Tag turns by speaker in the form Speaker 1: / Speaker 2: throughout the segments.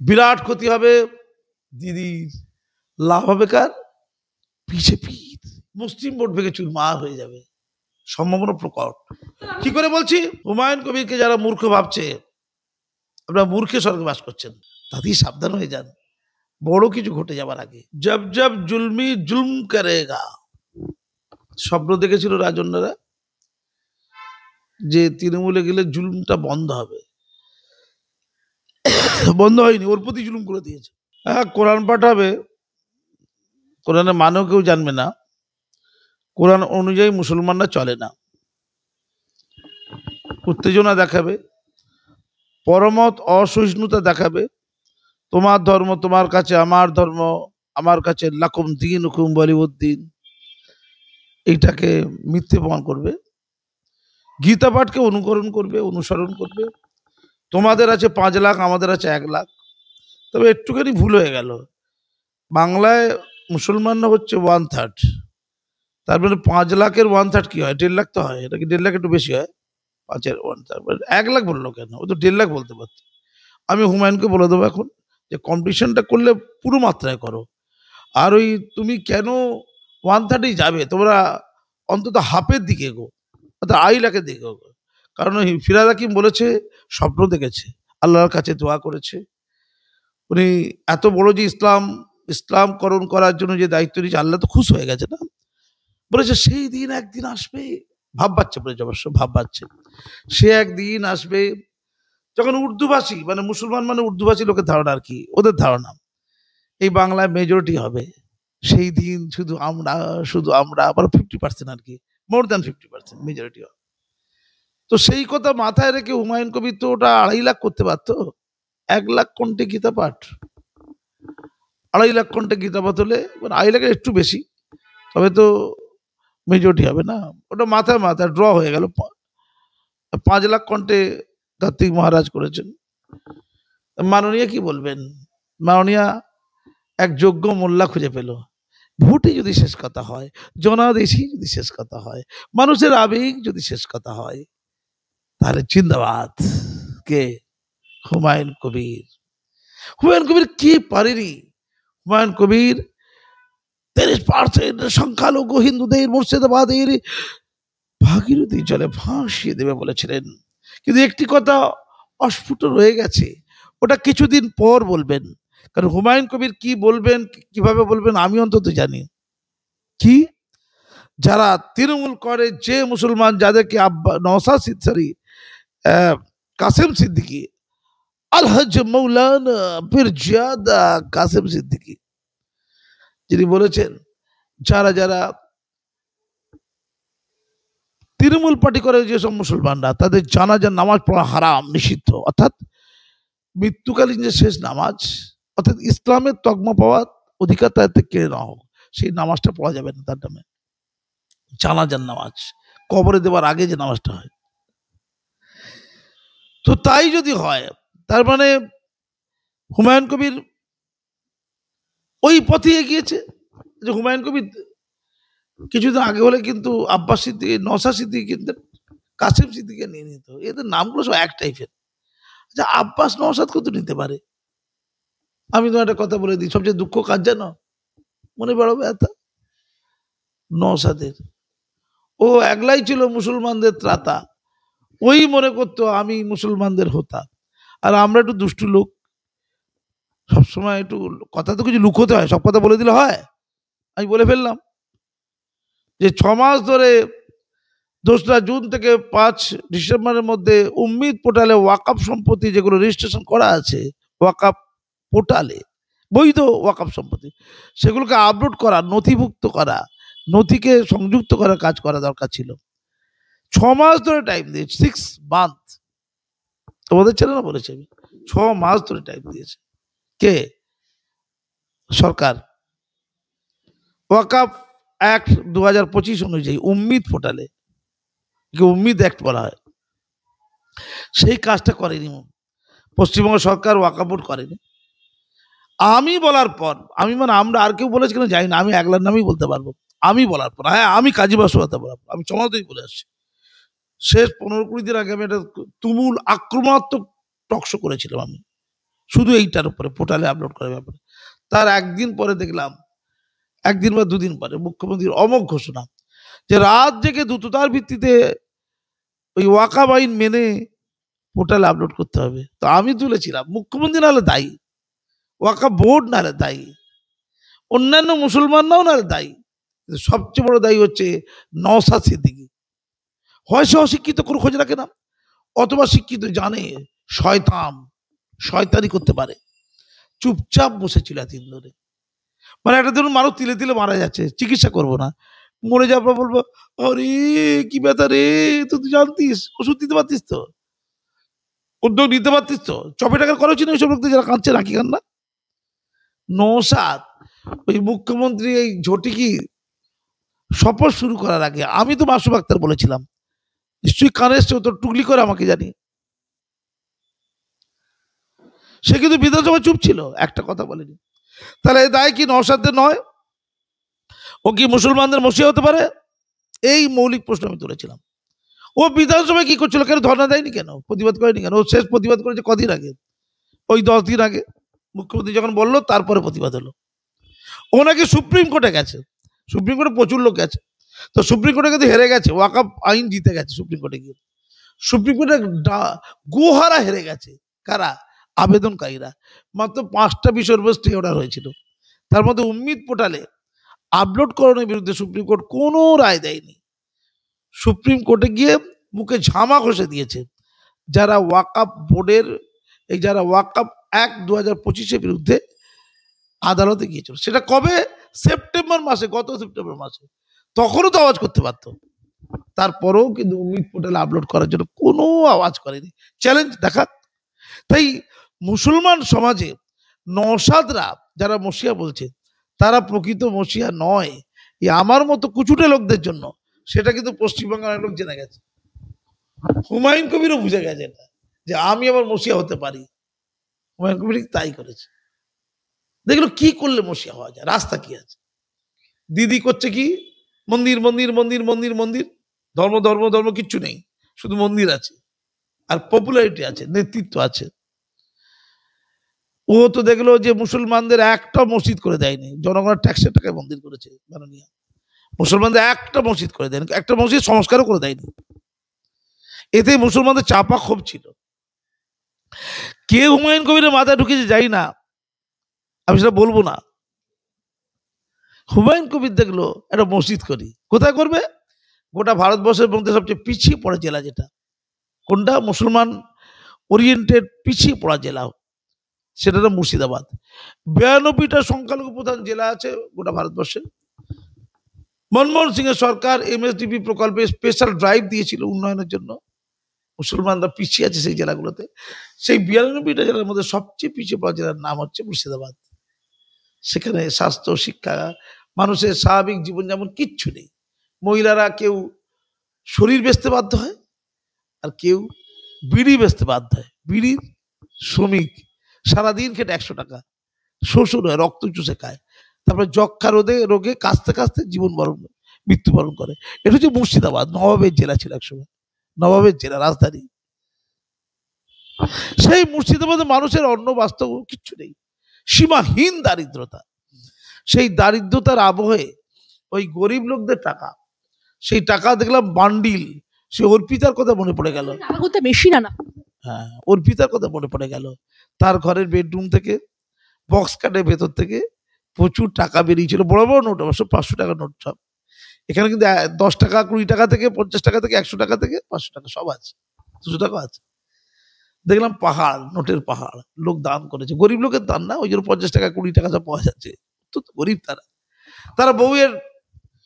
Speaker 1: বিরাট ক্ষতি হবে দিদির, লাভ হবে কার? বিজেপির। মুসলিম ভোট ভেঙে চুরমার হয়ে যাবে, সম্ভাবনা প্রকট। কি করে বলছি? হুমায়ুন কবিরকে যারা মূর্খ ভাবছে, আপনারা মূর্খের স্বর্গে বাস করছেন, তাতেই সাবধান হয়ে যান, বড় কিছু ঘটে যাবার আগে। জব জব জুলমি জুলম করেগা। স্বপ্ন দেখেছিল রাজন্যরা যে তৃণমূলে গেলে জুলুমটা বন্ধ হবে, বন্ধ হয়নি, ওর প্রতি জুলুম করে দিয়েছে। হ্যাঁ, কোরআন পাঠাবে, কোরআনের মানেও কেউ জানবে না, কোরআন অনুযায়ী মুসলমানরা চলে না, উত্তেজনা দেখাবে, পরমত অসহিষ্ণুতা দেখাবে, তোমার ধর্ম তোমার কাছে, আমার ধর্ম আমার কাছে, লাকুম দিন হুকুম বলিউদ্দিন, এইটাকে মিথ্যে প্রমাণ করবে, গীতা পাঠকে অনুকরণ করবে, অনুসরণ করবে। তোমাদের আছে 5 লাখ, আমাদের আছে 1 লাখ। তবে একটুখানি ভুল হয়ে গেল, বাংলায় মুসলমানরা হচ্ছে 1/3, তার মানে 5 লাখের 1/3 কি হয়? 1.5 লাখ তো হয়। এটা কি 1.5 লাখ একটু বেশি হয়? 5-এর 1/3 1 লাখ বললো কেন? ও তো 1.5 লাখ বলতে পারতো। আমি হুমায়ুনকে বলে দেবো এখন যে কম্পিটিশনটা করলে পুরো মাত্রায় করো, আর ওই তুমি কেন 1/3 যাবে, তোমরা অন্তত হাফের দিকে এগো, অর্থাৎ 2.5 লাখের দিকে এগো। কারণ ওই ফিরহাদ হাকিম বলেছে, স্বপ্ন দেখেছে, আল্লাহর কাছে দোয়া করেছে, উনি এত বড় যে ইসলামকরণ করার জন্য যে দায়িত্ব নিয়েছে, আল্লাহ তো খুশ হয়ে গেছে না। বলেছে সেই দিন একদিন আসবে, ভাব পাচ্ছে, বলেছে অবশ্য ভাব পাচ্ছে, সে একদিন আসবে যখন উর্দুভাষী, মানে মুসলমান মানে উর্দুভাষী লোকের ধারণা আর কি, ওদের ধারণা এই বাংলায় মেজরিটি হবে। সেই দিন শুধু আমরা আবার 50% আর কি, মোর দ্যান 50% মেজরিটি হবে। তো সেই কথা মাথায় রেখে হুমায়ুন কবির তো ওটা 2.5 লাখ করতে পারতো। 1 লাখ কণ্ঠে গীতা পাঠ, 2.5 লাখ কণ্ঠে গীতা পাঠ হলে 2.5 লাখের একটু বেশি, তবে তো মেজরিটি হবে না। ওটা মাথায় মাথায় ড্র হয়ে গেল। 5 লাখ কণ্ঠে কার্তিক মহারাজ করেছেন। মাননীয় কি বলবেন? মাননীয় এক যোগ্য মোল্লা খুঁজে পেল। ভোটই যদি শেষ কথা হয়, জনাদেশই যদি শেষ কথা হয়, মানুষের আবেগ যদি শেষ কথা হয়, তাহলে জিন্দাবাদ কে? হুমায়ুন কবির। হুমায়ুন কবির কি পারেনি? হুমায়ুন কবির 30% সংখ্যালঘু হিন্দুদের মুর্শিদাবাদের ভাগীরথী জলে ভাসিয়ে দেবে বলেছিলেন, কিন্তু একটি কথা অস্ফুট রয়ে গেছে, ওটা কিছুদিন পর বলবেন। কারণ হুমায়ুন কবির কি বলবেন, কিভাবে বলবেন, আমি অন্তত জানি। কি? যারা তৃণমূল করে, যে মুসলমান যাদেরকে নওশাদ সরি কাসেম সিদ্দিকী, আলহাজ মৌলানা পীরজাদা কাসেম সিদ্দিকী, যিনি বলেছেন যারা যারা তৃণমূল পার্টি করে, যেসব মুসলমানরা, তাদের জানাজার নামাজ পড়া হারাম, নিষিদ্ধ, অর্থাৎ মৃত্যুকালীন যে শেষ নামাজ, অর্থাৎ ইসলামের তকমা পাওয়ার অধিকার তাদের কেড়ে নেওয়া হোক, সেই নামাজটা পড়া যাবে না তার নামে। জানাজার নামাজ, কবরে দেওয়ার আগে যে নামাজটা হয়। তো তাই যদি হয়, তার মানে হুমায়ুন কবির ওই পথে এগিয়েছে। যে হুমায়ুন কবির কিছুদিন আগে হলে কিন্তু আব্বাস সিদ্দিকী, নওশাদ সিদ্দিকী কিন্তু কাসেম সিদ্দিকীকে নিয়ে নিত, এদের নামগুলো সব এক টাইপের। আচ্ছা, আব্বাস নওশাদ কত নিতে পারে? আমি তো একটা কথা বলে দিই, সবচেয়ে দুঃখ কাজ জানো, মনে বড় ব্যথা নওশাদের। ও একলাই ছিল মুসলমানদের ত্রাতা, ওই মনে করতো আমি মুসলমানদের হোতা। আর আমরা একটু দুষ্টু লোক, সবসময় একটু কথা তো কিছু লুকোতে হয়, সব কথা বলে দিলে হয়। আমি বলে ফেললাম যে 6 মাস ধরে 2রা জুন থেকে 5 ডিসেম্বরের মধ্যে উম্মিদ পোর্টালে ওয়াকফ সম্পত্তি যেগুলো রেজিস্ট্রেশন করা আছে, ওয়াকফ পোর্টালে বৈধ ওয়াকফ সম্পত্তি, সেগুলোকে আপলোড করা, নথিভুক্ত করা, নথিকে সংযুক্ত করার কাজ করা দরকার ছিল। 6 মাস ধরে টাইম দিয়েছে, 6 মান্থ। তোমাদের ছেলে না বলেছে, আমি 6 মাস ধরে টাইম দিয়েছে। কে? সরকার। ওয়াকফ অ্যাক্ট 2025 অনুযায়ী উম্মিদ পোর্টালে, উম্মিদ অ্যাক্ট বলা হয়, সেই কাজটা করেনি পশ্চিমবঙ্গ সরকার, ওয়াকফ বোর্ড করেনি। আমি বলার পর, আমি মানে আমরা, আর কেউ বলেছে কিনা জানি না, আমি একলার নামেই বলতে পারবো, আমি বলার পর, হ্যাঁ আমি কাজী বাসুয়াতে বলার পর, আমি চমাতেই বলে আসছি। শেষ 15-20 দিন আগে আমি একটা তুমুল আক্রমণাত্মক টকশো করেছিলাম আমি, শুধু এইটার উপরে পোর্টালে আপলোড করার ব্যাপারে। তার একদিন পরে দেখলাম, একদিন বা দুদিন পরে মুখ্যমন্ত্রীর অমোঘ ঘোষণা যে রাত জেগে দ্রুততার ভিত্তিতে ওই ওয়াকাব আইন মেনে পোর্টালে আপলোড করতে হবে। তো আমি তুলেছিলাম মুখ্যমন্ত্রী নাহলে দায়ী, ওয়াকাব বোর্ড নাহলে দায়ী, অন্যান্য মুসলমানরাও নাহলে দায়ী, কিন্তু সবচেয়ে বড় দায়ী হচ্ছে নওশাদ সিদ্দিকী। হয় সে অশিক্ষিত, কোনো খোঁজ রাখে না, অথবা শিক্ষিত, জানে শয়তান, শয়তানি করতে পারে, চুপচাপ বসেছিল এতদিন ধরে। মানে একটা ধরুন মানুষ তিলে তিলে মারা যাচ্ছে, চিকিৎসা করবো না, মরে যাওয়ার পর বলবো আরে কি ব্যথা রে, তুই জানতিস, ওষুধ দিতে পারতিস তো, উদ্যোগ নিতে পারতিস তো, চপে টাকার খরচ নেই ওইসব লোকদের যারা কাঁদছে নাকি কান্না। নওশাদ ওই মুখ্যমন্ত্রী এই ঝটিকি শপথ শুরু করার আগে আমি তো মাসুম আক্তার বলেছিলাম, নিশ্চয়ই কানে এসছে, ও তো টুকলি করে আমাকে জানি, সে কিন্তু বিধানসভা চুপ ছিল, একটা কথা বলেনি। তাহলে এই দায় কি নওশাদের নয়? ও কি মুসলমানদের মসিয়া হতে পারে? এই মৌলিক প্রশ্ন আমি তুলেছিলাম। ও বিধানসভায় কি করছিল, কেন ধর্ণা দেয়নি, কেন প্রতিবাদ করেনি, কেন? ও শেষ প্রতিবাদ করেছে কদিন আগে, ওই 10 দিন আগে মুখ্যমন্ত্রী যখন বললো তারপরে প্রতিবাদ হলো। ও নাকি সুপ্রিম কোর্টে গেছে, সুপ্রিম কোর্টে প্রচুর লোক গেছে, তো সুপ্রিম কোর্টে কিন্তু হেরে গেছে, ওয়াকাফ আইন জিতে গেছে সুপ্রিম কোর্টে গিয়ে। সুপ্রিম কোর্টে গোহারা হেরে গেছে কারা? আবেদনকারীরা। মাত্র 5টা বিষয়ের উপর স্টে অর্ডার হয়েছিল, তার মধ্যে উম্মিদ পোর্টালে আপলোড করানোর বিরুদ্ধে সুপ্রিম কোর্ট কোনো রায় দেয়নি। সুপ্রিম কোর্টে গিয়ে মুখে ঝামা ঘষে দিয়েছে যারা ওয়াকাফ বোর্ডের, এই যারা ওয়াকাফ অ্যাক্ট 2025-এর বিরুদ্ধে আদালতে গিয়েছিল। সেটা কবে? সেপ্টেম্বর মাসে, গত সেপ্টেম্বর মাসে। তখনও তো আওয়াজ করতে পারতো, তারপরেও কিন্তু উম্মিদ পোর্টালে আপলোড করার জন্য কোনো আওয়াজ করেনি। চ্যালেঞ্জ দেখা। তাই মুসলমান সমাজে নওশাদরা যারা মসিয়া বলছে, তারা প্রকৃত মসিয়া নয়, এই আমার মতো কুচুটে লোকদের জন্য। সেটা কিন্তু পশ্চিমবঙ্গের লোক জেনে গেছে, হুমায়ুন কবিরও বুঝে গেছে এটা, যে আমি আবার মসিয়া হতে পারি। হুমায়ুন কবির তাই করেছে। দেখলো কি করলে মসিয়া হওয়া যায়, রাস্তা কি আছে। দিদি করছে কি, মন্দির মন্দির মন্দির মন্দির মন্দির, ধর্ম ধর্ম ধর্ম কিচ্ছু নেই, শুধু মন্দির আছে, আর পপুলারিটি আছে, নেতৃত্ব আছে। ও তো দেখলো যে মুসলমানদের একটা মসজিদ করে দেয়নি, জনগণের ট্যাক্সের টাকায় মন্দির করেছে মাননীয়। মুসলমানদের একটা মসজিদ করে দেয়নি, একটা মসজিদ সংস্কারও করে দেয়নি। এতে মুসলমানদের চাপা ক্ষোভ ছিল। কে হুমায়ুন কবিরের মাথায় ঢুকেছে যাই না, আমি সেটা বলবো না। হুমায়ুন কবির দেখলো একটা মসজিদ করি, কোথায় করবে? গোটা ভারতবর্ষের মধ্যে সবচেয়ে পিছিয়ে পড়া জেলা যেটা, কোনটা? মুসলমান ওরিয়েন্টেড পিছিয়ে পড়া জেলা, সেটা হলো মুর্শিদাবাদ। 92টা সংখ্যালঘু প্রধান জেলা আছে গোটা ভারতবর্ষে। মনমোহন সিং এর সরকার এমএসডিপি প্রকল্পে স্পেশাল ড্রাইভ দিয়েছিল উন্নয়নের জন্য। মুসলমানরা পিছিয়ে আছে সেই জেলাগুলোতে। সেই 92টা জেলার মধ্যে সবচেয়ে পিছিয়ে পড়া জেলার নাম হচ্ছে মুর্শিদাবাদ। সেখানে স্বাস্থ্য, শিক্ষা, মানুষের স্বাভাবিক জীবনযাপন কিচ্ছু নেই। মহিলারা কেউ শরীর বেচতে বাধ্য হয়, আর কেউ বিড়ি বেচতে বাধ্য হয়। বিড়ির শ্রমিক সারাদিন খেটে 100 টাকা, শ্বশুর হয়, রক্ত চুষে খায়, তারপরে যক্ষা রোগে কাঁচতে কাঁচতে মৃত্যুবরণ করে। এটা হচ্ছে মুর্শিদাবাদ, নবাবের জেলা ছিল একসময়, নবাবের জেলা, রাজধানী। সেই মুর্শিদাবাদে মানুষের অন্ন বাস্তব কিচ্ছু নেই, সীমাহীন দারিদ্রতা। সেই দারিদ্রতার আবহে ওই গরিব লোকদের টাকা, সেই টাকা দেখলাম বান্ডিল। সে অর্পিতার কথা মনে পড়ে গেল, হ্যাঁ, অর্পিতার কথা মনে পড়ে গেল। তার ঘরের বেডরুম থেকে, বক্স কাটের ভেতর থেকে প্রচুর টাকা বেরিয়েছিল, বড় বড় নোট, অবশ্য 500 টাকার নোট সব। এখানে কিন্তু 10 টাকা, 20 টাকা থেকে, 50 টাকা থেকে, 100 টাকা থেকে 500 টাকা সব আছে, 200 টাকা আছে। দেখলাম পাহাড়, নোটের পাহাড়, লোক দান করেছে। গরিব লোকের দান না, ওই জন্য 50 টাকা 20 টাকা সব পাওয়া যাচ্ছে। তো গরিব তারা বউয়ের,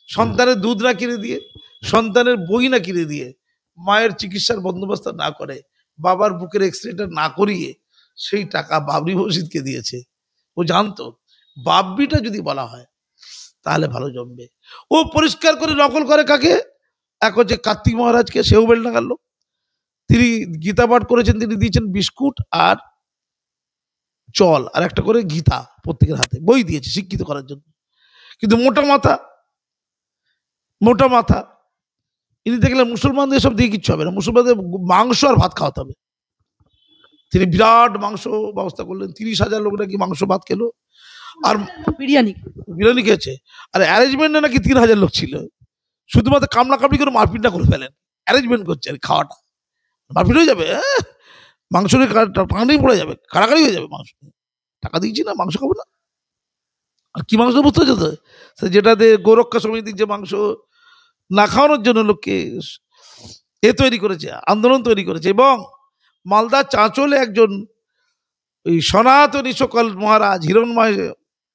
Speaker 1: সন্তানের দুধ না কিনে দিয়ে, সন্তানের বই না কিনে দিয়ে, মায়ের চিকিৎসার বন্দোবস্ত না করে, বাবার বুকের এক্সরেটা না করিয়ে সেই টাকা বাবরি মসজিদকে দিয়েছে। ও জানতো বাবরিটা যদি বলা হয় তাহলে ভালো জমবে। ও পরিষ্কার করে নকল করে কাকে? এক হচ্ছে কার্তিক মহারাজকে, সেও বেল না গেল। তিনি গীতা পাঠ করেছেন, তিনি দিয়েছেন বিস্কুট আর জল আর একটা করে গীতা প্রত্যেকের হাতে, বই দিয়েছে শিক্ষিত করার জন্য। কিন্তু মোটা মাথা ইনি দেখলেন মুসলমানদের সব দিয়ে কিচ্ছু হবে না, মুসলমানদের মাংস আর ভাত খাওয়াতে হবে। তিনি বিরাট মাংস ব্যবস্থা করলেন, 30,000 লোক নাকি মাংস ভাত খেলো, আর
Speaker 2: বিরিয়ানি
Speaker 1: বিরিয়ানি খেয়েছে। আর অ্যারেঞ্জমেন্টে নাকি 3,000 লোক ছিল, শুধুমাত্র কামলা কামড়ি করে মারপিটটা করে ফেলেন, অ্যারেঞ্জমেন্ট করছে আর খাওয়াটা, মারপিট হয়ে যাবে, মাংস নিয়ে টাকাটাই পড়ে যাবে, কাড়াকাড়ি হয়ে যাবে, মাংস টাকা দিয়েছি না, মাংস খাবো না। আর কি মাংস বুঝতে হচ্ছে তো, যেটাতে গোরক্ষা সমিতির যে মাংস না খাওয়ানোর জন্য লোককে তৈরি করেছে, আন্দোলন তৈরি করেছে। এবং মালদা চাঁচলে একজন ওই সনাতনী সকল মহারাজ, হিরণময়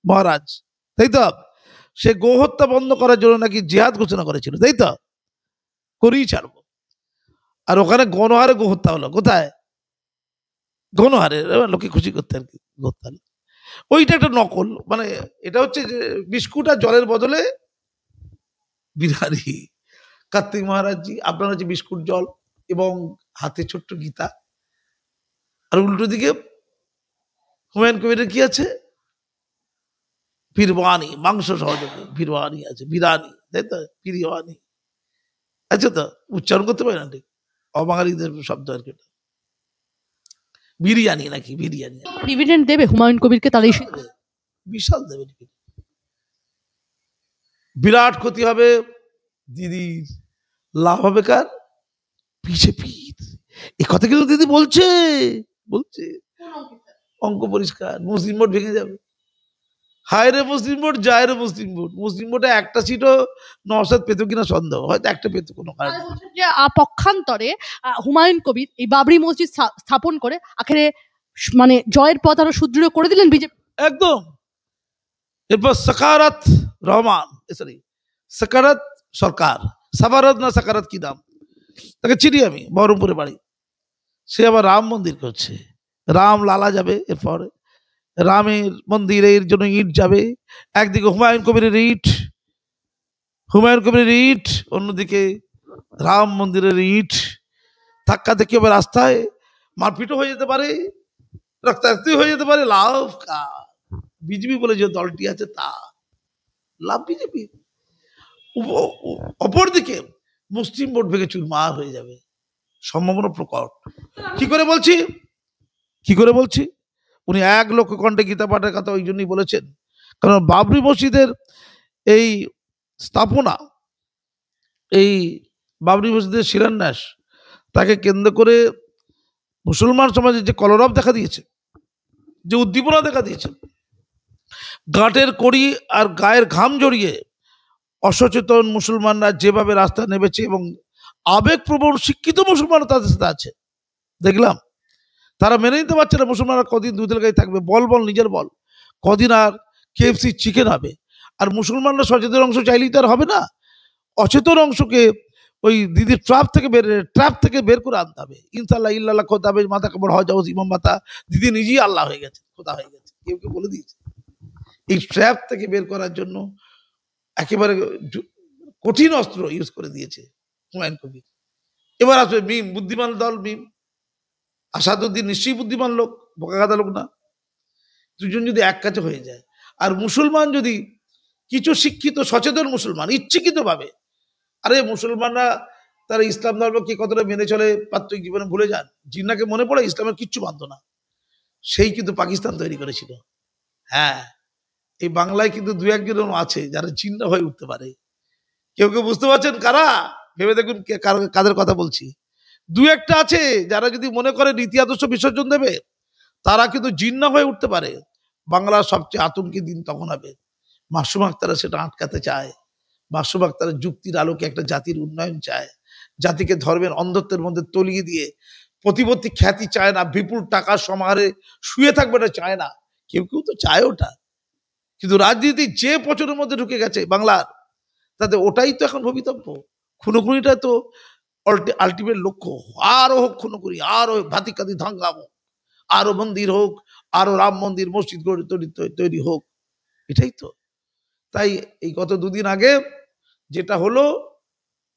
Speaker 1: মহারাজ, তাই তো, সে গোহত্যা বন্ধ করার জন্য নাকি জিহাদ ঘোষণা করেছিল, তাই তো, করেই ছাড়বো। আর ওখানে গণহারে গোহত্যা হলো, কোথায়? গণহারে, লোকে খুশি করতে আর কি গোহত্যা হলো। ওইটা একটা নকল, মানে এটা হচ্ছে যে বিস্কুট আর জলের বদলে বিরিয়ানি। কার্তিক মহারাজজি আপনার হচ্ছে বিস্কুট জল এবং হাতে ছোট্ট গীতা, আর উল্টো দিকে হুমায়ুন কবিরের কি আছে? বিরবানি, মাংস সহযোগী বিরবানি আছে, বিরানি, তাই তো, বিরিয়ানি আছে তো, উচ্চারণ করতে পারে না ঠিক, অবাঙালিদের শব্দ আর কি, বিরিয়ানি নাকি বিরিয়ানি।
Speaker 2: ডিভিডেন্ড দেবে হুমায়ুন কবিরকে তার এই
Speaker 1: বিশাল দেবে, বিরাট ক্ষতি হবে দিদির, লাভ হবে কার? বিজেপির। এই কথা কিন্তু দিদি বলছে, বলছে অঙ্ক পরিষ্কার, মুসলিম ভোট ভেঙে যাবে। হায় রে মুসলিম ভোট, যায় রে মুসলিম ভোট। মুসলিম ভোটে একটা সিটও নওশাদ পেত কিনা সন্দেহ, হয়তো একটা পেত কোনো কারণে।
Speaker 2: যে পক্ষান্তরে হুমায়ুন কবির এই বাবরি মসজিদ স্থাপন করে আখেরে মানে জয়ের পথ আরো সুদৃঢ় করে দিলেন বিজেপি।
Speaker 1: একদম। এরপর সাকারাত রহমান, সরি সাকারাত সরকার, সাবারত না সাকারাত কি নাম, তাকে চিনি আমি, বহরমপুরে বাড়ি। সে আবার রাম মন্দির করছে, রাম লালা যাবে, এরপরে রামের মন্দিরের জন্য ইট যাবে। একদিকে হুমায়ুন কবিরের ইট, হুমায়ুন কবিরের ইট, অন্যদিকে রাম মন্দিরের ইট, ধাক্কা দেখি হবে, রাস্তায় মারপিটও হয়ে যেতে পারে, রক্তাক্তি হয়ে যেতে পারে। লাভ কার? বিজেপি বলে যে দলটি আছে তা লাভ বিজেপি। অপরদিকে মুসলিম ভোট ভেঙে চুরমার হয়ে যাবে, সম্ভাবনা প্রকট। কি করে বলছি, কি করে বলছি? উনি 1,00,000 কণ্ঠে গীতা পাঠের কথা ওই জন্যই বলেছেন, কারণ বাবরি মসজিদের এই স্থাপনা, এই বাবরি মসজিদের শিলান্যাস, তাকে কেন্দ্র করে মুসলমান সমাজে যে কলরব দেখা দিয়েছে, যে উদ্দীপনা দেখা দিয়েছে, গাঁটের কড়ি আর গায়ের ঘাম জড়িয়ে অসচেতন মুসলমানরা যেভাবে রাস্তায় নেমেছে, এবং আবেগপ্রবণ শিক্ষিত মুসলমানরা তাদের সাথে আছে, দেখলাম তারা মেনে নিতে পারছে না মুসলমানরা কদিন দুধ গায়ে থাকবে, বল বল নিজের বল, কদিন আর KFC চিকেন হবে। আর মুসলমানরা সচেতন অংশ চাইলেই তো আর হবে না, অচেতন অংশকে ওই দিদির ট্র্যাপ থেকে বের করে আনতে হবে। ইনশাল্লাহ ইল্লাল্লাহ খোদা হবে, মাথা কাপড় হওয়া যাও ইমাম মাতা, দিদি নিজেই আল্লাহ হয়ে গেছে, খোদা হয়ে গেছে, কেউ কেউ বলে দিয়েছে। এই ট্র্যাপ থেকে বের করার জন্য একেবারে কঠিন অস্ত্র ইউজ করে দিয়েছে হুমায়ুন কবির। এবার আসবে মিম, বুদ্ধিমান দল মিম। আসাদুদ্দিন নিশ্চয়ই বুদ্ধিমান লোক, বোকা গাদা লোক না। দুজন যদি এক কাছে হয়ে যায়, আর মুসলমান যদি কিছু শিক্ষিত সচেতন মুসলমান ইচ্ছাকৃত ভাবে, আরে মুসলমানরা তারা ইসলাম ধর্মকে কতটা মেনে চলে প্রাত্যহিক জীবনে ভুলে যান, জিন্নাকে মনে পড়ে ইসলামের কিচ্ছু মানত না, সেই কিন্তু পাকিস্তান তৈরি করেছিল। হ্যাঁ, এই বাংলায় কিন্তু 2-1 জন আছে যারা জিন্না হয়ে উঠতে পারে। কেউ কেউ বুঝতে পারছেন কারা? ভেবে দেখুন কাদের কথা বলছি। 2-1টা আছে যারা যদি মনে করে নীতি আদর্শ বিসর্জন দেবে, তারা কিন্তু জিন্না হয়ে উঠতে পারে। বাংলার সবচেয়ে আতঙ্কের দিন তখন হবে। মাসুম আক্তারা সেটা আটকাতে চায়। মাসুম আক্তারা যুক্তির আলোকে একটা জাতির উন্নয়ন চায়, জাতিকে ধর্মের অন্ধত্বের মধ্যে তলিয়ে দিয়ে প্রতিপত্তি খ্যাতি চায় না, বিপুল টাকার সমাহারে শুয়ে থাকবে না চায় না। কেউ কেউ তো চায় ওটা, কিন্তু রাজনীতি যে প্রচুরের মধ্যে ঢুকে গেছে বাংলার, তাতে ওটাই তো এখন ভবিতব্য। খুনোখুনিটা তো আলটিমেট লক্ষ্য। আরো হোক খুনোখুনি, আরো ভাতিকাতি দাঙ্গা হোক, আরো মন্দির হোক, আরো রাম মন্দির মসজিদ তৈরি হোক, এটাই তো। তাই এই গত 2 দিন আগে যেটা হলো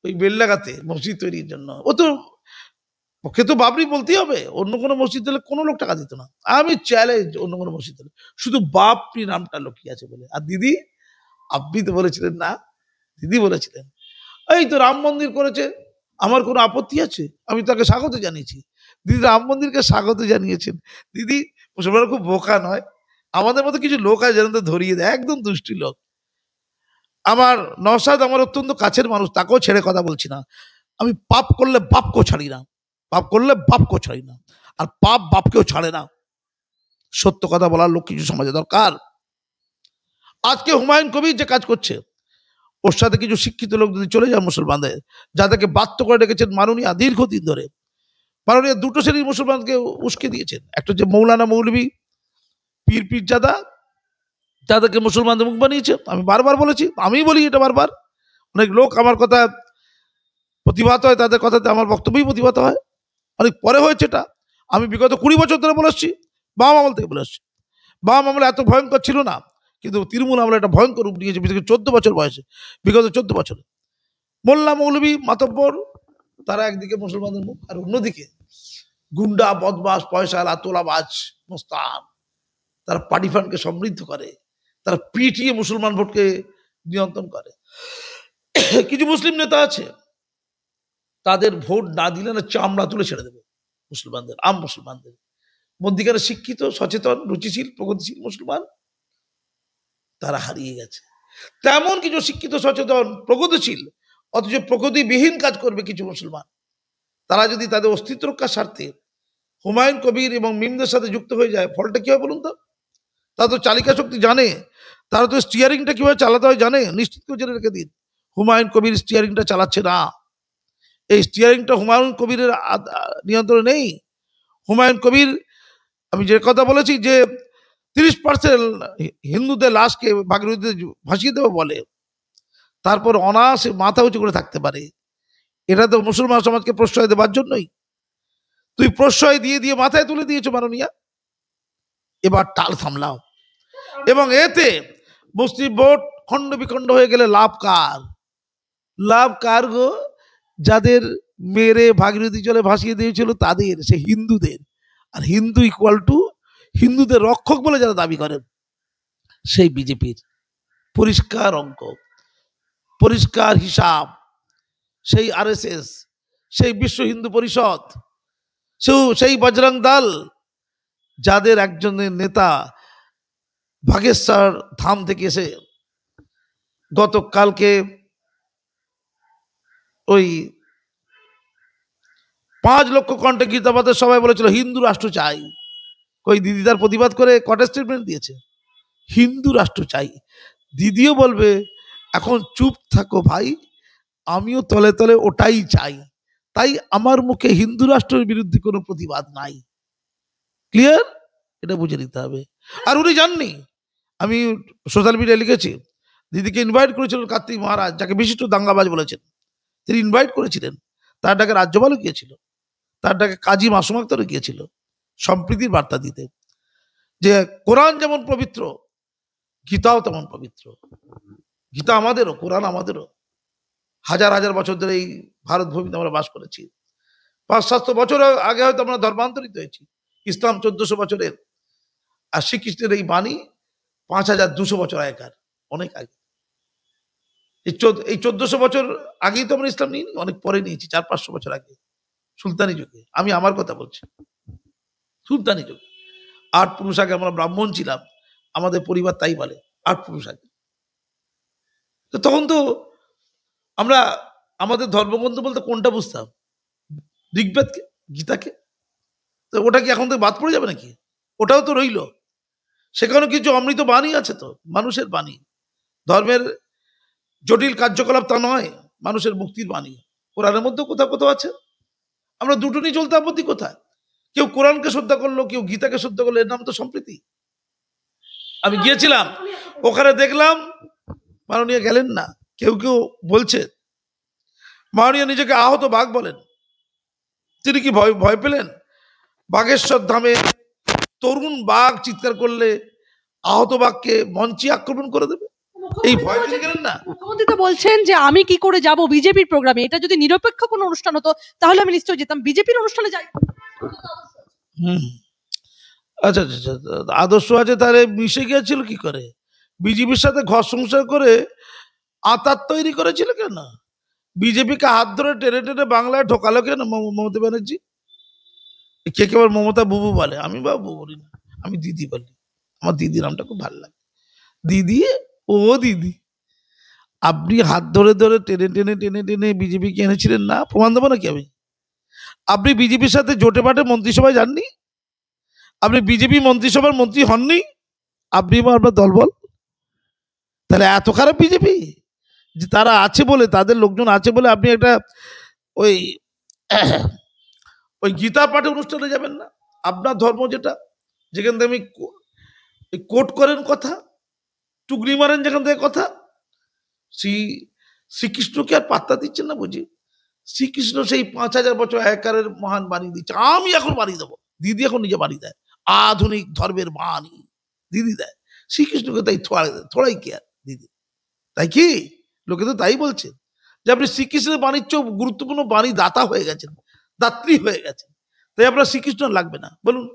Speaker 1: ওই বেলডাঙ্গাতে মসজিদ তৈরির জন্য, ও তো ওকে তো বাবরি বলতেই হবে, অন্য কোনো মসজিদ দিলে কোনো লোক টাকা দিত না। আমি চ্যালেঞ্জ, অন্য কোনো মসজিদ দিলে শুধু বাপরি নামটা লুকিয়ে আছে বলে। আর দিদি, আপনি তো বলেছিলেন না, দিদি বলেছিলেন এই তো রাম মন্দির করেছে, আমার কোনো আপত্তি আছে, আমি তাকে স্বাগত জানিয়েছি। দিদি রাম মন্দিরকে স্বাগত জানিয়েছেন। দিদি মুসলমানরা খুব বোকা নয়, আমাদের মতো কিছু লোক আছে যেন তো ধরিয়ে দেয়, একদম দুষ্টি লোক। আমার নওশাদ আমার অত্যন্ত কাছের মানুষ, তাকেও ছেড়ে কথা বলছি না। আমি পাপ করলে বাপকেও ছাড়ি না, পাপ করলে বাপকেও ছাড়ি না, আর পাপ বাপকেও ছাড়ে না। সত্য কথা বলার লোক কিছু সমাজে দরকার। আজকে হুমায়ুন কবির যে কাজ করছে, ওর সাথে কিছু শিক্ষিত লোক যদি চলে যায় মুসলমানদের, যাদেরকে বাধ্য করে রেখেছেন মাননীয়া দীর্ঘদিন ধরে, মাননীয়া দুটো শ্রেণীর মুসলমানকে উস্কে দিয়েছেন। একটা হচ্ছে মৌলানা মৌলভী পীর পীরজাদা, যাদেরকে মুসলমানদের মুখ বানিয়েছে। আমি বারবার বলেছি, আমিই বলি এটা বারবার, অনেক লোক আমার কথা প্রতিবাদ হয়, তাদের কথাতে আমার বক্তব্যই প্রতিবাদ হয়, অনেক পরে হয়েছে এটা। আমি বিগত 20 বছর ধরে বলে আসছি, বাম আমল থেকে বলে আসছি। বাম আমলে এত ভয়ঙ্কর ছিল না, কিন্তু তৃণমূল আমলে একটা ভয়ঙ্কর রূপ নিয়েছে, বিশেষ করে 14 বছর বয়সে, বিগত 14 বছরে মোল্লা মৌলভী মাতব্বর, তারা একদিকে মুসলমানদের মুখ, আর অন্যদিকে গুন্ডা বদমাস পয়সাওয়ালা তোলাবাজ মোস্তান, তারা পার্টি ফান্ডকে সমৃদ্ধ করে, তারা পিটিয়ে মুসলমান ভোটকে নিয়ন্ত্রণ করে। কিছু মুসলিম নেতা আছে, তাদের ভোট না দিলে না চামড়া তুলে ছেড়ে দেবে মুসলমানদের, আম মুসলমানদের। মধ্যিখানে শিক্ষিত সচেতন রুচিশীল প্রগতিশীল মুসলমান তারা হারিয়ে গেছে। তেমন কিছু শিক্ষিত সচেতন প্রগতিশীল অথচ প্রগতিবিহীন কাজ করবে কিছু মুসলমান, তারা যদি তাদের অস্তিত্ব রক্ষার স্বার্থে হুমায়ুন কবির এবং মিমদের সাথে যুক্ত হয়ে যায়, ফলটা কি হয় বলুন তো? তারা তো চালিকা শক্তি জানে, তারা তো স্টিয়ারিংটা কিভাবে চালাতে হয় জানে। নিশ্চিত করে জেনে রেখে দিন, হুমায়ুন কবির স্টিয়ারিংটা চালাচ্ছে না। এই স্টিয়ারিংটা হুমায়ুন কবিরের নিয়ন্ত্রণে নেই। হুমায়ুন কবির, আমি যে কথা বলেছি যে 30% হিন্দুদের লাশকে ভাগীরথীতে ভাসিয়ে দেবে বলে, তারপর অনায়াসে মাথা উঁচু করে থাকতে পারে, এটা তো মুসলমান সমাজকে প্রশ্রয় দেওয়ার জন্যই। তুই প্রশ্রয় দিয়ে দিয়ে মাথায় তুলে দিয়েছো মাননীয়া, এবার টাল সামলাও। এবং এতে মুসলিম ভোট খণ্ড বিখণ্ড হয়ে গেলে লাভ কার? লাভ কার গো? যাদের মেরে ভাগীরথী জলে ভাসিয়ে দিয়েছিল তাদের, সে হিন্দুদের। আর হিন্দু ইকুয়াল টু হিন্দুদের রক্ষক বলে যারা দাবি করেন, সেই বিজেপির পরিষ্কার অঙ্ক, পরিষ্কার হিসাব, সেই আরএসএস, সেই বিশ্ব হিন্দু পরিষদ, সেই বজরং দল, যাদের একজনের নেতা বাগেশ্বর ধাম থেকে এসে গতকালকে ওই 5 লক্ষ কণ্ঠে গীতাপাতের সবাই বলেছিল হিন্দু রাষ্ট্র চাই। ওই দিদি তার প্রতিবাদ করে কটা স্টেটমেন্ট দিয়েছে, হিন্দু রাষ্ট্র চাই। দিদিও বলবে এখন চুপ থাকো ভাই, আমিও তলে তলে ওটাই চাই, তাই আমার মুখে হিন্দু রাষ্ট্রের বিরুদ্ধে কোনো প্রতিবাদ নাই। ক্লিয়ার? এটা বুঝে নিতে হবে। আর উনি জাননি, আমি সোশ্যাল মিডিয়ায় লিখেছি, দিদিকে ইনভাইট করেছিলেন কার্তিক মহারাজ, যাকে বিশিষ্ট দাঙ্গাবাজ বলেছেন, তিনি ইনভাইট করেছিলেন। তার ডাকে রাজ্যপালও গিয়েছিল, তার ডাকে কাজী মাসুম আক্তারও গিয়েছিল, সম্প্রীতির বার্তা দিতে, যে কোরআন যেমন পবিত্র, গীতাও তেমন পবিত্র। গীতা আমাদেরও, কোরআন আমাদেরও। হাজার হাজার বছর ধরে এই ভারত ভূমিতে আমরা বাস করেছি। 500-700 বছর আগে হয়তো আমরা ধর্মান্তরিত হয়েছি। ইসলাম 1400 বছরের, আর শ্রীকৃষ্ণের এই বাণী 5200 বছর আগেকার, অনেক আগে। এই 1400 বছর আগেই তো আমরা ইসলাম নিইনি, অনেক পরে নিয়েছি, 400-500 বছর আগে, সুলতানি যুগে। আমি আমার কথা বলছি, সুলতানি যুগে। 8 পুরুষ আগে আমরা ব্রাহ্মণ ছিলাম, আমাদের পরিবার তাই বলে, 8 পুরুষ আগে। তো তখন তো আমরা আমাদের ধর্মগ্রন্থ বলতে কোনটা বুঝতাম? ঋগ্বেদকে, গীতাকে। তো ওটা কি এখন থেকে বাদ পড়ে যাবে নাকি? ওটাও তো রইল, সেখানে কিছু অমৃত বাণী আছে তো, মানুষের বাণী। ধর্মের জটিল কার্যকলাপ তা নয়, মানুষের মুক্তির বাণী। কোরআনের মধ্যে কোথাও কোথাও আছে। আমরা দুটো নিয়ে চলতে আপত্তি কোথায়? কেউ কোরআনকে শ্রদ্ধা করলো, কেউ গীতাকে শ্রদ্ধা করলো, এর নাম তো সম্প্রীতি। আমি গিয়েছিলাম, ওখানে দেখলাম মাননীয় গেলেন না, কেউ কেউ বলছে মাননীয় নিজেকে আহত বাঘ বলেন। তিনি কি ভয় ভয় পেলেন? বাগেশ্বর ধামে তরুণ বাঘ চিৎকার করলে আহত বাঘকে মঞ্চে আক্রমণ করে দেবে, এই ভয় পেয়ে গেলেন না?
Speaker 2: মুখ্যমন্ত্রী তো বলছেন যে আমি কি করে যাব বিজেপির প্রোগ্রামে, এটা যদি নিরপেক্ষ কোনো অনুষ্ঠান হতো তাহলে আমি নিশ্চয়ই যেতাম, বিজেপির অনুষ্ঠানে যাই।
Speaker 1: আচ্ছা আচ্ছা আচ্ছা, আদর্শ আছে, তাহলে মিশে গিয়েছিল কি করে? বিজেপির সাথে ঘর সংসার করে আতাত তৈরি করেছিল কেন? বিজেপিকে হাত ধরে টেনে টেনে বাংলায় ঢোকালো কেন মমতা ব্যানার্জি? কে কে আবার মমতা বুবু বলে, আমি বাবু বলি না, আমি দিদি বলি। আমার দিদি নামটা খুব ভালো লাগে। দিদি, ও দিদি, আপনি হাত ধরে ধরে টেনে টেনে টেনে টেনে বিজেপিকে এনেছিলেন না, প্রমাণ দেবো নাকি আমি? আপনি বিজেপির সাথে জোটে পাটে মন্ত্রিসভায় যাননি, আপনি বিজেপি মন্ত্রিসভার মন্ত্রী হননি, আপনি আপনার দলবল। তাহলে এত খারাপ বিজেপি যে তারা আছে বলে, তাদের লোকজন আছে বলে আপনি একটা ওই ওই গীতা পাঠের অনুষ্ঠানে যাবেন না? আপনার ধর্ম যেটা, যেখান থেকে আমি কোট করেন কথা, টুকরি মারেন যেখান থেকে কথা, শ্রী শ্রীকৃষ্ণকে আর পাত্তা দিচ্ছেন না বুঝি? শ্রীকৃষ্ণ সেই 5000 বছর আগেকারের মহান বাণী দিচ্ছে, আমি এখন বাণী দেবো। দিদি এখন নিজে বাণী দেয়, আধুনিক ধর্মের বাণী দিদি দেয়। শ্রীকৃষ্ণকে তাই থোড়াই কে আর দিদি, তাই কি? লোকে তো তাই বলছে যে আপনি শ্রীকৃষ্ণের বাণীর চেয়েও গুরুত্বপূর্ণ বাণী দাতা হয়ে গেছেন, দাত্রী হয়ে গেছেন, তাই আপনার শ্রীকৃষ্ণ লাগবে না। বলুন।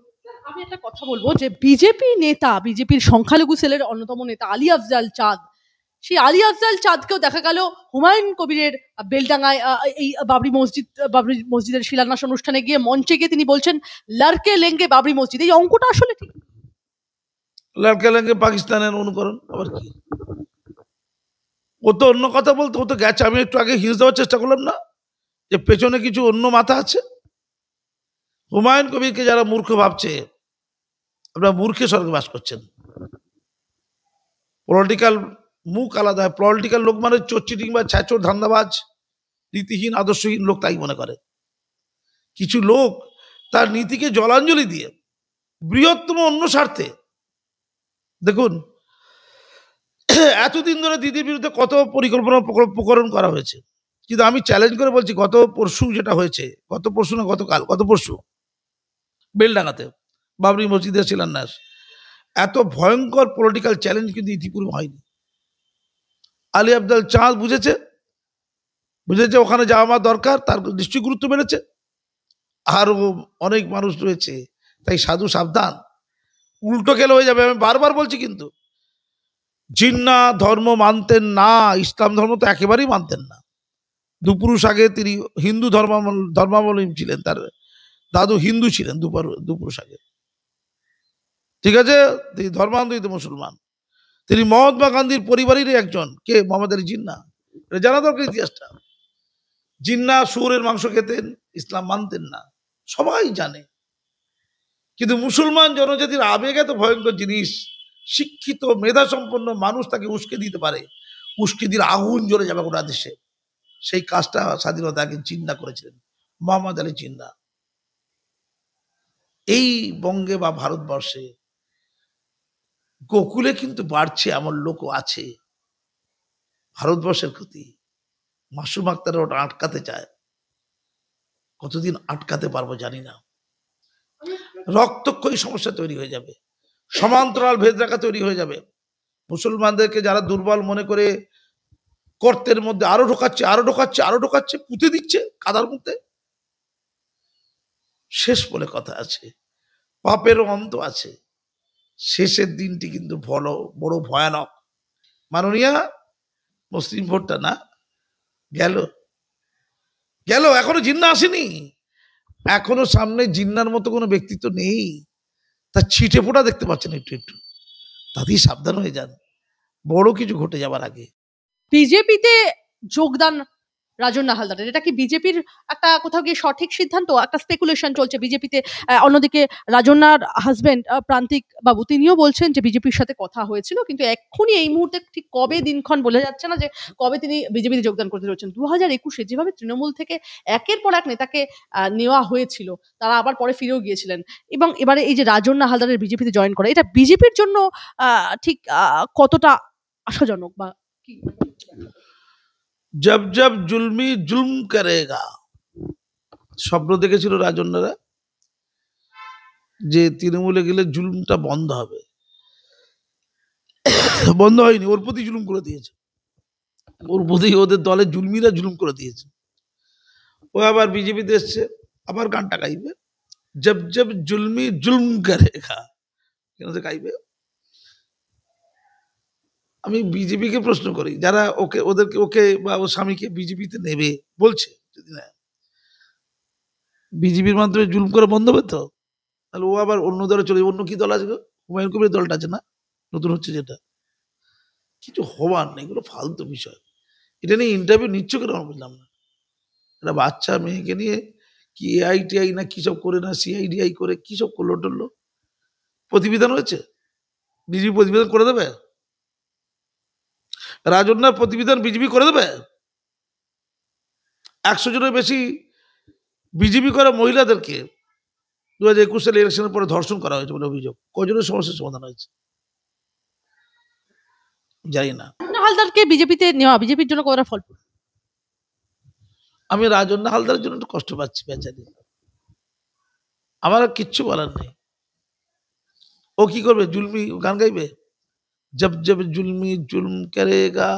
Speaker 2: আমি একটা কথা বলবো যে বিজেপি নেতা, বিজেপির সংখ্যালঘু সেলের অন্যতম নেতা আলী আফজাল চাঁদ, সেই আলী আফজাল চাঁদকেও দেখা গেল হুমায়ুন কবিরের বেলডাঙ্গায় এই বাবরি মসজিদের শিলান্যাস অনুষ্ঠানে গিয়ে মঞ্চে গিয়ে তিনি বলছেন লড়কে লেঙ্গে বাবরি মসজিদ। এই অঙ্কটা আসলে ঠিক?
Speaker 1: লালকে লালকে পাকিস্তানের অনুকরণ আবার কি? ও তো অন্য কথা বলতো, ও তো গেছে। আমি একটু আগে হিন্স দেওয়ার চেষ্টা করলাম না যে পেছনে কিছু অন্য মাথা আছে। হুমায়ুন কবিরকে যারা মূর্খ ভাবছে, আপনারা মূর্খে স্বর্গে বাস করছেন। পলিটিক্যাল মুখ আলাদা হয়। পলিটিক্যাল লোক মানে চোরচিটিং বা ছ্যাচোর ধান্দাবাজ, নীতিহীন আদর্শহীন লোক, তাই মনে করে। কিছু লোক তার নীতিকে জলাঞ্জলি দিয়ে বৃহত্তম অন্য স্বার্থে, দেখুন এতদিন ধরে দিদির বিরুদ্ধে কত পরিকল্পনা প্রকরণ করা হয়েছে, কিন্তু আমি চ্যালেঞ্জ করে বলছি, গত পরশু যেটা হয়েছে, গত পরশু না গতকাল, গত পরশু বেলডাঙ্গাতে বাবরি মসজিদের শিলান্যাস, এত ভয়ঙ্কর পলিটিক্যাল চ্যালেঞ্জ কিন্তু ইতিপূর্বে হয়নি। আলী আফজাল চাঁদ বুঝেছে ওখানে যাওয়া দরকার, তার নিশ্চয়ই গুরুত্ব বেড়েছে। আরো অনেক মানুষ রয়েছে, তাই সাধু সাবধান, উল্টো খেলে হয়ে যাবে। আমি বারবার বলছি, কিন্তু জিন্না ধর্ম মানতেন না, ইসলাম ধর্ম তো একেবারেই মানতেন না। দুপুরুষ আগে তিনি হিন্দু ধর্মাবলম্বী ছিলেন, তার দাদু হিন্দু ছিলেন দুপুরুষ আগে, ঠিক আছে? তিনি ধর্মান্তরিত মুসলমান। তিনি মহাত্মা গান্ধীর পরিবারেরই একজন। কে? মোহাম্মদ আলী জিন্না। এটা জানা দরকার ইতিহাসটা। জিন্না শুয়োরের মাংস খেতেন, ইসলাম মানতেন না, সবাই জানে। কিন্তু মুসলমান জনজাতির আবেগ এত ভয়ঙ্কর জিনিস, শিক্ষিত মেধা সম্পন্ন মানুষ তাকে উস্কে দিতে পারে, উস্কে দিলে আগুন জ্বলে যাবে গোটা দেশে। সেই কাজটা স্বাধীনতা আগে জিন্না করেছিলেন, মোহাম্মদ আলী জিন্না। এই বঙ্গে বা ভারতবর্ষে গোকুলে কিন্তু বাড়ছে, এমন লোকও আছে ভারতবর্ষের ক্ষতি। মাসুম আক্তার ওটা আটকাতে চায়, কতদিন আটকাতে পারবো জানি না। রক্তক্ষয়ী সমস্যা তৈরি হয়ে যাবে, সমান্তরাল ভেদরেখা তৈরি হয়ে যাবে। মুসলমানদেরকে যারা দুর্বল মনে করে গর্তের মধ্যে আরো ঢোকাচ্ছে, পুঁতে দিচ্ছে কাদার মধ্যে। শেষ বলে কথা আছে, পাপেরও অন্ত আছে। শেষের দিনটি কিন্তু বড় ভয়ানক। মাননীয়া, মুসলিম ভোটটা না গেল, এখনো জিন্না আসেনি, এখনো সামনে জিন্নার মতো কোনো ব্যক্তিত্ব নেই। তার ছিটে ফোটা দেখতে পাচ্ছেন একটু একটু, তাতেই সাবধান হয়ে যান, বড় কিছু ঘটে যাবার আগে।
Speaker 2: বিজেপিতে যোগদান রাজন্না হালদারের, এটা কি বিজেপির একটা কোথাও গিয়ে সঠিক সিদ্ধান্ত? একটা স্পেকুলেশন চলছে বিজেপিতে। অন্যদিকে রাজন্নার হাজবেন্ড প্রান্তিক বাবু, তিনিও বলছেন যে বিজেপির সাথে কথা হয়েছিল, কিন্তু এক্ষুনি এই মুহূর্তে ঠিক কবে দিনক্ষণ বোঝা যাচ্ছে না যে কবে তিনি বিজেপিতে যোগদান করতে চলেছেন। 2021-এ যেভাবে তৃণমূল থেকে একের পর এক নেতাকে নেওয়া হয়েছিল, তারা আবার পরে ফিরেও গিয়েছিলেন, এবং এবারে এই যে রাজন্না হালদারের বিজেপিতে জয়েন করা, এটা বিজেপির জন্য ঠিক কতটা আশাজনক বা কি?
Speaker 1: জব জব জুলমি জুলম করেগা, স্বপ্ন দেখেছিল রাজন্যারা যে তৃণমূলে গেলে জুলুমটা বন্ধ হবে, বন্ধ হয়নি। ওর প্রতি জুলুম করে দিয়েছে, ওর প্রতি ওদের দলের জুলমিরা জুলুম করে দিয়েছে। ও আবার বিজেপিতে এসছে, আবার গানটা গাইবে, জব জব জুলমি জুলম করেগা, কেন যে গাইবে। আমি বিজেপিকে প্রশ্ন করি, যারা ওকে বা ওর স্বামীকে বিজেপিতে নেবে বলছে, যদি না বিজেপির মাধ্যমে জুলুম করে বন্ধ হবে তো? তাহলে ও আবার অন্য দলে চলে যাবে। অন্য কি দল আছে গো? হুমায়ুন কবিরের দলটা আছে না, নতুন হচ্ছে যেটা। কিছু হবার নেই, এগুলো ফালতু বিষয়। এটা নিয়ে ইন্টারভিউ নিচ্ছ কেন আমি বুঝলাম না। একটা বাচ্চা মেয়েকে নিয়ে কি এআইটিআই না কি সব করে, না সিআইডিআই করে কি সব করলো টরলো, প্রতিবেদন হয়েছে, বিজেপি প্রতিবেদন করে দেবে? রাজন্যার প্রতিবেদন বিজেপি করে দেবে? 100 জনের বেশি বিজেপি করা মহিলাদেরকে 2021 সালে ইলেকশনের পরে ধর্ষণ করা হয়েছে বলে অভিযোগ। কজনের সমস্যার সমাধান হয়েছে জানি না।
Speaker 2: রাজন্না হালদারকে বিজেপিতে নেওয়া বিজেপির জন্য কতটা ফলপ্রসূ?
Speaker 1: আমি রাজন্না হালদারের জন্য একটু কষ্ট পাচ্ছি, বেচারি। আমার আর কিচ্ছু বলার নেই। ও কি করবে? জুলমি গান গাইবে, জব জব জুলমি জুলম করেগা।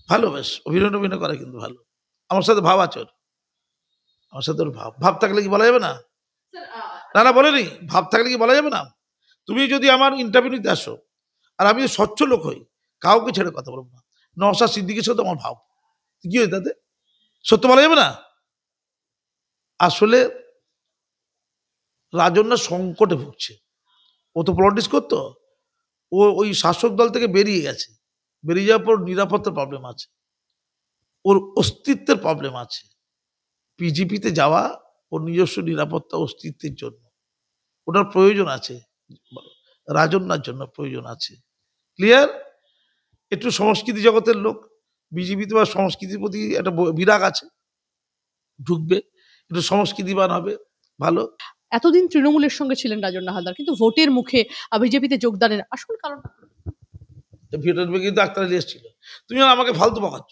Speaker 1: ভালো, বেশ অভিনয় টভিনয় করে কিন্তু ভালো। আমার সাথে ভাব আছে ওর, আমার সাথে ওর ভাব ভাব থাকলে কি বলা যাবে না? না না, বলেনি ভাব থাকলে কি বলা যাবে না? তুমি যদি আমার ইন্টারভিউ নিতে আসো আর আমি যদি স্বচ্ছ লোক হই, কাউকে ছেড়ে কথা বলবো না। নওশাদ সিদ্দিকীর সাথে আমার ভাব, কি হয় তাতে? সত্য বলা যাবে না? আসলে রাজন্যা সংকটে ভুগছে। ও তো পলিটিক্স করতো, ও ওই শাসক দল থেকে বেরিয়ে গেছে। বেরিয়ে যাওয়ার পর নিরাপত্তার প্রবলেম আছে, ওর অস্তিত্বের প্রবলেম আছে। বিজেপিতে যাওয়া ওর নিজস্ব নিরাপত্তা অস্তিত্বের জন্য, ওটার প্রয়োজন আছে, রাজন্যার জন্য প্রয়োজন আছে। ক্লিয়ার? একটু সংস্কৃতি জগতের লোক, বিজেপিতে বা সংস্কৃতির প্রতি একটা বিরাগ আছে, ঢুকবে, একটু সংস্কৃতিবান হবে, ভালো।
Speaker 2: এতদিন তৃণমূলের সঙ্গে ছিলেন রাজন্না হালদার, কিন্তু ভোটের মুখে বিজেপিতে যোগদানের আসল কারণ?
Speaker 1: ভিতর কিন্তু আক্তার আলী এসেছিল। তুমি আর আমাকে ফালতু পাকাচ্ছ,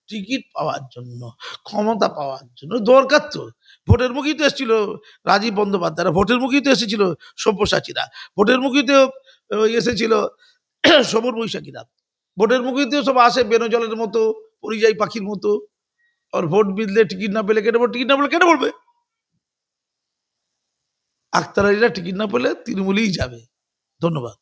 Speaker 1: টিকিট পাওয়ার জন্য, ক্ষমতা পাওয়ার জন্য, দরকার তো। ভোটের মুখেই তো এসেছিল রাজীব বন্দ্যোপাধ্যায়রা, ভোটের মুখেই তো এসেছিল সব্যসাচীরা, ভোটের মুখেই তো এসেছিল সবুর বৈশাখীরা, ভোটের মুখেই তো সব আসে বেনজলের মতো, পরিযায়ী পাখির মতো। আর ভোট বিঁধলে টিকিট না পেলে কেটে পড়বে, টিকিট না পেলে কেটে পড়বে। আক্তার আলীরা টিকিট না পেলে তৃণমূলেই যাবে। ধন্যবাদ।